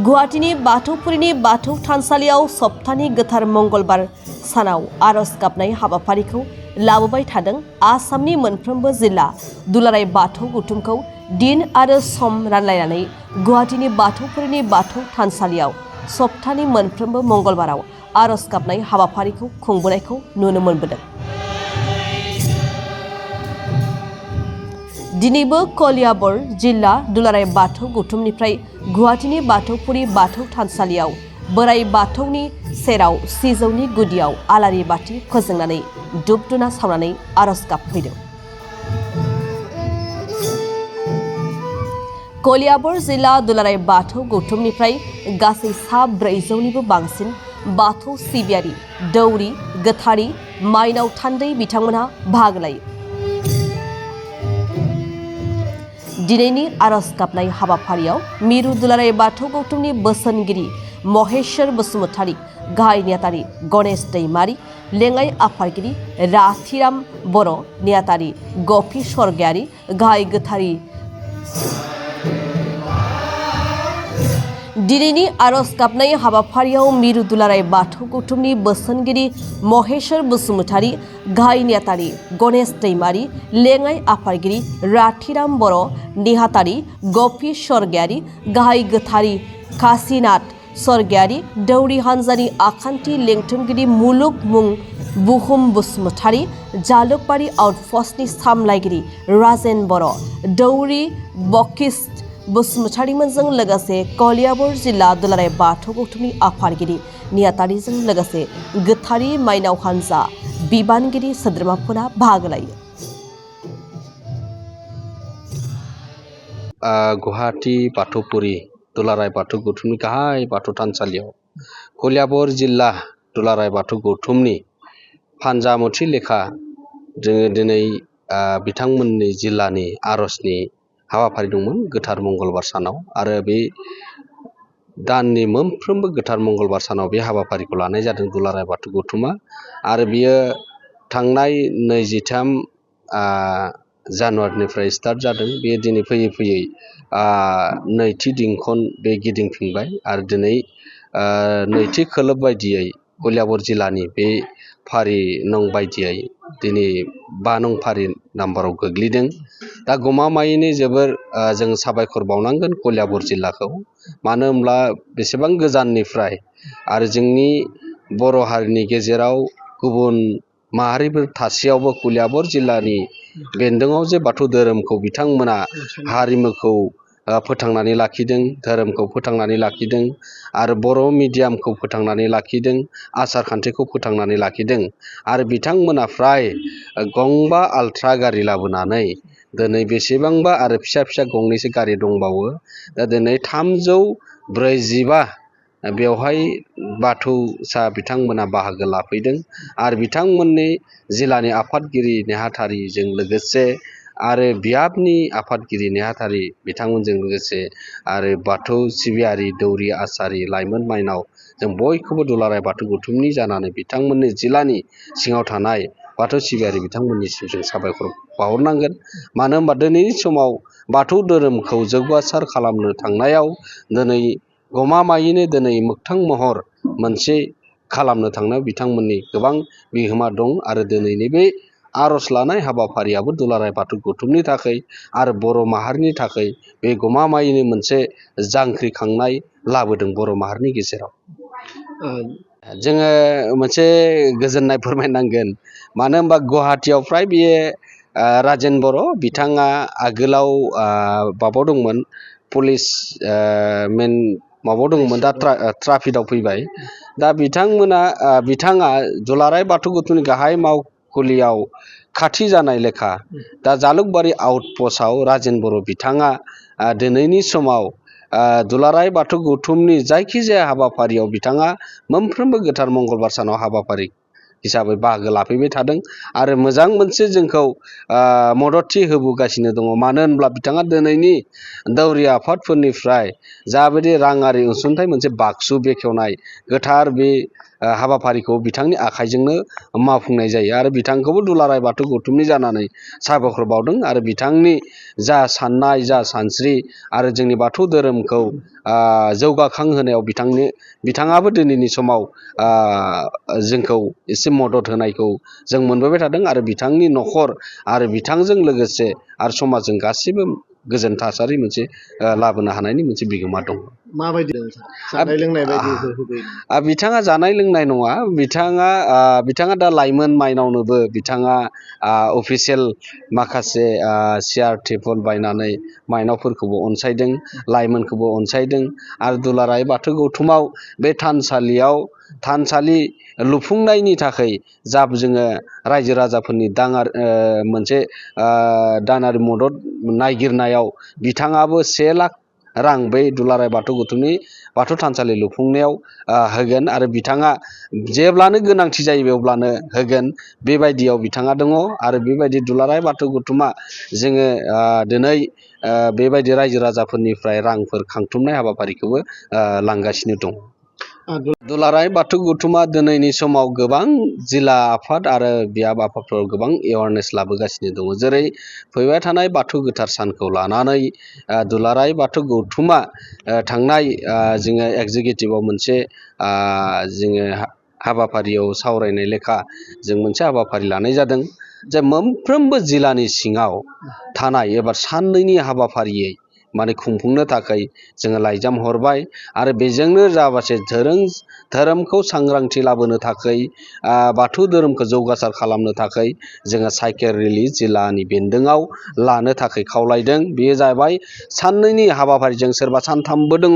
गुवाहाटीनि बाथौपुरिनि बाथौ थानसालियाव सप्तानि गोथार मंगलबार सानाव आरज गाबनाय हाबाफारिखौ लाबोबाय थादों आसामनि मोनफ्रोमबो जिल्ला दुलाराय बाथौ गौथुमखौ दिन आरो सम रानलायनानै गुवाहाटीनि बाथौपुरिनि बाथौ थानसालियाव सप्तानि मोनफ्रोमबो मंगलबाराव आरज गाबनाय हाबाफारिखौ खुंबोनायखौ नुनो मोनबोदों। दिनैबो कलियाबर जिल्ला दुलाराय बाथौ गौथुमनिफ्राय गुवाहाटीनि बाथौपुरि बाथौ थानसालियाव बोराइ बाथौनि सेराव सिजौनि गुदियाव आलारि बाथि फोजोंनानै धुप धुना सावनानै आरज गाबफैदों। कलियाबर जिल्ला दुलाराय बाथौ गौथुमनिफ्राय गासै सा 400निबो बांसिन बाथौ सिबियारि दौरि गोथारि माइनाव थान्दै बिथांमोनहा बाहागो लायो। दिनैनि आरज गाबनाय हाबाफारियाव मिरु दुलाराय बाथौ गौथुमनि बोसोनगिरि महेश्वर बसुमतारी, गाहाय नेहाथारि गणेश दैमारी, लेङाइ आफादगिरि राथिराम बर', नेहाथारि गफि स्वर्गियारी, गाहाय गोथारि दिनैनि आरज गाबनाय हाबाफारियाव मिरु दुलाराय बाथौ गौथुमनि बोसोनगिरि महेश्वर बसुमतारी, गाहाय नेहाथारि गणेश दैमारी, लेङाइ आफादगिरि राथिराम बर', नेहाथारि गफि स्वर्गियारी, गाहाय गोथारि काशीनाथ स्वर्गियारी, दौरि हान्जानि आखान्थि लेंथुमगिरि मुलुग मुं बुहुम बसुमतारी, जालुकबारि आउटपस्टनि सामलायगिरि राजेन बर', दौरि बकिस्ट बसुमतारीमोनजों लोगोसे कलियाबर जिल्ला दुलाराय बाथौ गौथुमनि आफादगिरि नेहाथारिजों लोगोसे गोथारि माइनाव हान्जा बिबानगिरि सोद्रोमाफोरा बाहागो लायो। गुवाहाटी बाथौपुरि दुलाराय बाथौ गौथुमनि गाहाय बाथौ थानसालियाव कलियाबर जिल्ला दुलाराय बाथौ गौथुमनि फानजामुथि लेखा जोङो दिनै बिथांमोननि जिल्लानि आरजनि हाबाफारि दंमोन गोथार मंगलबार सानाव आरो बे दाननि मोनफ्रोमबो गोथार मंगलबार सानाव बे हाबाफारिखौ लानाय जादों दुलाराय बाथौ गौथुमा आरो बियो थांनाय 23 जानुवारिनिफ्राय स्टार्ट जादों। बे दिनै फैयै फैयै नैथि दिनखन बे गिदिंफिनबाय आरो दिनै नैथि खोलोब बायदियै कलियाबर जिल्लानि बे फारि नं बायदियै दिनै 5 नं फारि नाम्बाराव गोग्लैदों। दा गमामायैनो जोबोर जों साबायखर बावनांगोन कलियाबर जिल्लाखौ, मानो होनब्ला बेसेबां गोजाननिफ्राय आरो जोंनि बर' हारिनि गेजेराव गुबुन माहारिफोर थासेयावबो कलियाबर जिल्लानि बेन्दोङाव जे बाथौ धोरोमखौ बिथांमोना हारिमुखौ फोथांनानै लाखिदों, धोरोमखौ फोथांनानै लाखिदों आरो बर' मिडियामखौ फोथांनानै लाखिदों, आसार खान्थिखौ फोथांनानै लाखिदों आरो बिथांमोना फ्राय गंबा आल्ट्रा गारि लाबोनानै दिनै बेसेबांबा आरो फिसा फिसा गंनैसो गारि दंबावो। दा दिनै 345 बेवहाय बाथौसा बिथांमोना बाहागो लाफैदों आरो बिथांमोननि जिल्लानि आफादगिरि नेहाथारिजों लोगोसे आरो बियाबनि आफादगिरि नेहाथारि बिथांमोनजों लोगोसे आरो बाथौ सिबियारि दौरि आसारि लाइमोन माइनाव जों बयखौबो दुलाराय बाथौ गौथुमनि जानानै बिथांमोननि जिल्लानि सिङाव थानाय बाथौ सिबियारि बिथांमोननिसिम जों साबायखर बावहरनांगोन। मानो होनबा दिनैनि समाव बाथौ धोरोमखौ जौगासार खालामनो थांनायाव दिनै गमामायैनो दिनै मोगथां महर मोनसे खालामनो थांनायाव बिथांमोननि गोबां बिहोमा दं आरो दिनैनि बे आरज लानाय हाबाफारियाबो दुलाराय बाथौ गौथुमनि थाखाय आरो बर' माहारिनि थाखाय बे गमामायैनो मोनसे जांख्रिखांनाय लाबोदों बर' माहारिनि गेजेराव। जोङो मोनसे गोजोननाय फोरमायनांगोन, मानो होनबा गुवाहाटीयाव फ्राय बेयो राजेन बर' बिथाङा आगोलाव माबायाव दंमोन, पुलिस मेन माबायाव दंमोन, दा ट्राफिकआव फैबाय। दा बिथाङा दुलाराय बाथौ गौथुमनि गाहाय मावखुलियाव खाथि जानाय लेखा दा जालुकबारि आउटपस्टआव राजेन बर' बिथाङा दिनैनि समाव दुलाराय बाथौ गौथुमनि जायखिजाया हाबाफारियाव बिथाङा मोनफ्रोमबो गोथार मंगलबार सानाव हाबाफारि हिसाबै बाहागो लाफैबाय थादों आरो मोजां मोनसे जोंखौ मददथि होबोगासिनो दङ। मानो होनब्ला बिथाङा दिनैनि दौरि आफादफोरनिफ्राय जाबायदि राङारि अनसुंथाइ मोनसे बाक्सु बेखेवनाय गोथार बे हाबाफारिखौ बिथांनि आखाइजोंनो मावफुंनाय जायो आरो बिथांखौबो दुलाराय बाथौ गौथुमनि जानानै साबायखर बावदों आरो बिथांनि जा साननाय जा सानस्रि आरो जोंनि बाथौ धोरोमखौ जौगाखांहोनायाव बिथाङाबो दिनैनि समाव जोंखौ एसे मदद होनायखौ जों मोनबोबाय थादों आरो बिथांनि न'खर आरो बिथांजों लोगोसे आरो समाजजों गासैबो गोजोन थासारि मोनसे लाबोनो हानायनि मोनसे बिगोमा दं। माबायदि जानाय लोंनाय बायदिफोर होफैयो? बिथाङा जानाय लोंनाय नङा, बिथाङा दा लाइमोन माइनावनोबो बिथाङा अफिसियेल माखासे सियार टेबोल बायनानै माइनावफोरखौबो अनसायदों, लाइमोनखौबो अनसायदों आरो दुलाराय बाथौ गौथुमाव बे थानसालि लुफुंनायनि थाखाय जा जोङो रायजो राजाफोरनि मोनसे दानारि मदद नागिरनायाव बिथाङाबो 1 लाख रां बै दुलाराय बाथौ गौथुमनि बाथौ थानसालि लुफुंनायाव होगोन आरो बिथाङा जेब्लानो गोनांथि जायो अब्लानो होगोन, बेबायदियाव बिथाङा दङ आरो बेबायदि दुलाराय बाथौ गौथुमा जोङो दिनै बेबायदि रायजो राजाफोरनिफ्राय रांफोर खांथुमनाय हाबाफारिखौबो लांगासिनो दं। दुलाराय बाथौ गौथुमा दिनैनि समाव गोबां जिल्ला आफाद आरो बियाब आफादफोराव गोबां एवारनेस लाबोगासिनो दङ। जेरै फैबाय थानाय बाथौ गोथार सानखौ लानानै दुलाराय बाथौ गौथुमा थांनाय जोङो एग्जिकिउटिभआव मोनसे जोङो हाबाफारियाव सावरायनाय लेखा जों मोनसे हाबाफारि लानाय जादों जे मोनफ्रोमबो जिल्लानि सिङाव थानाय एबा साननैनि हाबाफारियै माने खुंफुंनो थाखाय जोङो लाइजाम हरबाय आरो बेजोंनो जाबासे धोरोमखौ सांग्रांथि लाबोनो थाखाय बाथौ धोरोमखौ जौगासार खालामनो थाखाय जोङो साइकेल रेलि जिल्लानि बेन्दोङाव लानो थाखाय खावलायदों। बेयो जाबाय साननैनि हाबाफारिजों सोरबा सानथामबो दङ,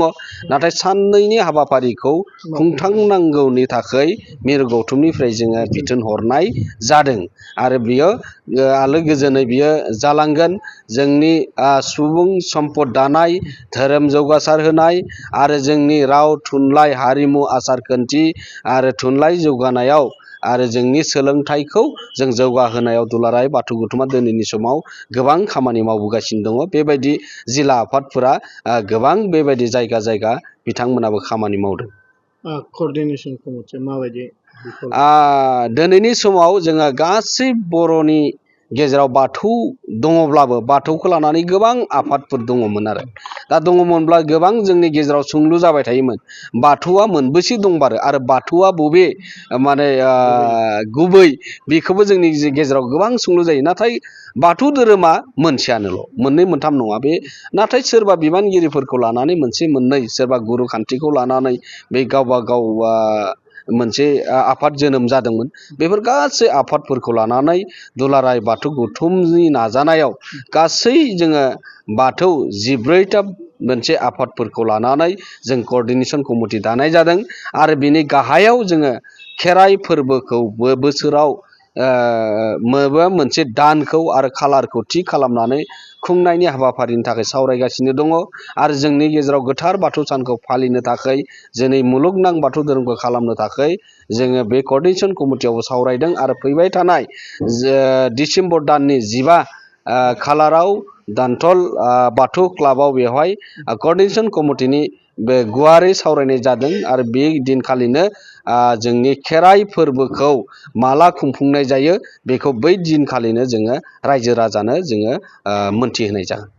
नाथाय साननैनि हाबाफारिखौ खुंथांनांगौनि थाखाय मिरु गौथुमनिफ्राय जोङो बिथोन हरनाय जादों आरो बियो आलो गोजोनै बियो जालांगोन। जोंनि सुबुं सम्पद दानाय, धोरोम जौगासार होनाय आरो जोंनि राव थुनलाइ हारिमु आसार खान्थि आरो थुनलाइ जौगानायाव आरो जोंनि सोलोंथाइखौ जों जौगाहोनायाव दुलाराय बाथौ गौथुमा दिनैनि समाव गोबां खामानि मावबोगासिनो दङ। बेबायदि जिल्ला आफादफोरा गोबां बेबायदि जायगा बिथांमोनाबो खामानि मावदों। कअर्डिनेशन कमिटिया माबायदि? दिनैनि समाव जोङो गासै बर'नि गेजेराव बाथौ दङब्लाबो बाथौखौ लानानै गोबां आफादफोर दङमोन आरो दा दङमोनब्ला गोबां जोंनि गेजेराव सोंलु जाबाय थायोमोन, बाथौआ मोनबेसे दंबारो आरो बाथौआ बबे माने गुबै, बेखौबो जोंनि गेजेराव गोबां सोंलु जायो। नाथाय बाथौ धोरोमा मोनसेयानोल', मोननै मोनथाम नङा। नाथाय सोरबा बिबानगिरिफोरखौ लानानै मोनसे मोननै, सोरबा गुरु खान्थिखौ लानानै बे गावबा गाव मोनसे आफाद जोनोम जादोंमोन। बेफोर गासै आफादफोरखौ लानानै दुलाराय बाथौ गौथुमनि नाजानायाव गासै जोङो बाथौ 14टा मोनसे आफादफोरखौ लानानै जों कअर्डिनेशन कमिटि दानाय जादों आरो बिनि गाहायाव जोङो खेराइ फोरबोखौ बोसोराव माबा मोनसे दानखौ आरो खालारखौ थि खालामनानै खुंनायनि हाबाफारिनि थाखाय सावरायगासिनो दङ आरो जोंनि गेजेराव गोथार बाथौ सानखौ फालिनो थाखाय जोंनि मुलुगनां बाथौ धोरोमखौ खालामनो थाखाय जोङो बे कअर्डिनेशन कमिटियावबो सावरायदों आरो फैबाय थानाय डिसेम्बर दाननि 15 खालाराव दानथल बाथौ क्लाबाव बेवहाय कअर्डिनेशन कमिटिनि बे गुवारै सावरायनाय जादों आरो बे दिनखालिनो जोंनि खेराइ फोरबोखौ माला खुंफुंनाय जायो बेखौ बै दिनखालिनो जोङो रायजो राजानो जोङो मोनथिहोनाय जागोन।